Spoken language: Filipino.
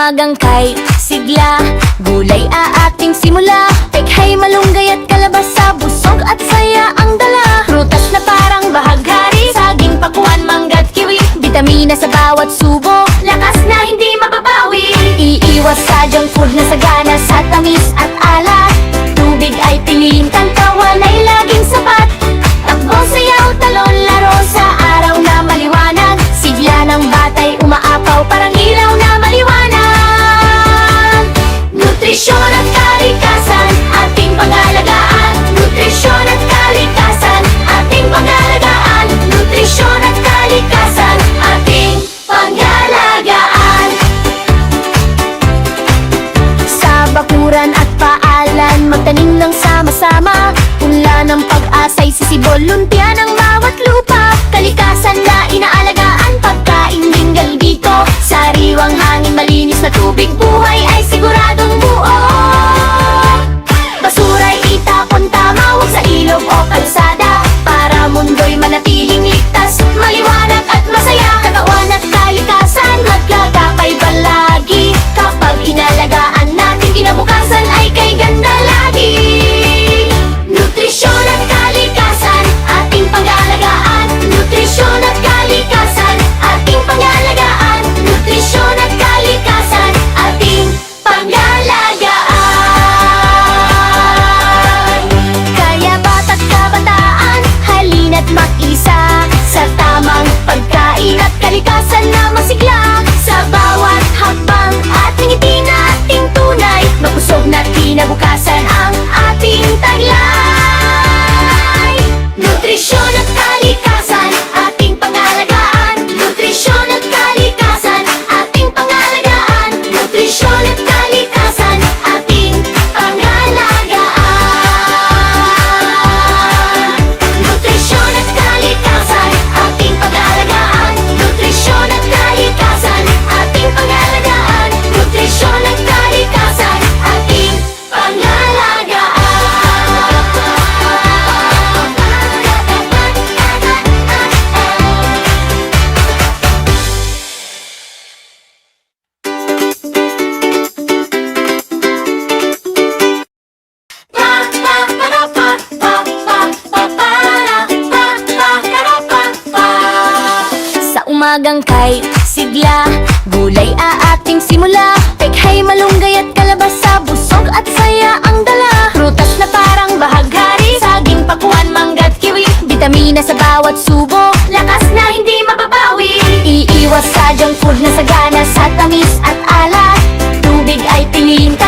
umagang kay sigla, gulay ating simula. Pekhay, malunggay at kalabasa, busog at saya ang dala. Prutas na parang bahaghari, saging, pakuan, mangga't kiwi. Bitamina sa bawat subo, lakas na hindi mababawi. Iiwas sa junk food na sagana sa tamis at alat. Tubig ay piliin, kantawan ay laging sapat. Takbo, sayaw, talon, laro sa araw na maliwanag. Sigla ng batay umaapaw, parang ilaw na maliwanag. Nutrisyon at kalikasan, ating pangalagaan. Nutrisyon at kalikasan, ating pangalagaan. Nutrisyon at kalikasan, ating pangalagaan. Sa bakuran at paalan, magtanim ng sama-sama. Punla ng pag-asa'y sisibol, lumpia ng bawat lupa. Kalikasan na inaalagaan, pagkain linggal dito. Sariwang hangin, malinis na tubig, buhay ay siguradong buo. Basura'y itapon tama, huwag sa ilog o kalsada, para mundo'y manatiling ligtas, maliwanag at masaya. Katawan at kalikasan, magkagapay palagi. Kapag inalagaan natin, kinabukasan ay kay ganda lagi. Nutrisyon at kalikasan, ating pangalagaan. Nutrisyon at kalikasan, ating pangalagaan. Nutrisyon at kalikasan, ating pangalagaan. Kaya bata't kabataan, halina't mag-isa sa tamang pagkain at kalikasan na masigla. Sa bawat hakbang ating ngiti nating tunay, mabusog na't kinabukasan ang ating taglay. Nutrisyon at kalikasan, ating pangalagaan. Nutrisyon at kalikasan, ating pangalagaan. Nutrisyon at kalikasan, ating pangalagaan. Nutrisyon at kalikasan, ating pangalagaan. Nutrisyon at kalikasan, ating pangalagaan. Nutrisyon at kalikasan, ating pangalagaan. Sa umagang kay sigla, gulay ating simula. Pekhay, malunggay at kalabasa, busog at saya ang dala. Prutas na parang bahaghari, saging, pakuan, mangga't kiwi. Bitamina sa bawat subo, lakas na hindi mababawi. Iiwas sa junk food na sagana sa tamis at alat. Tubig ay piliin,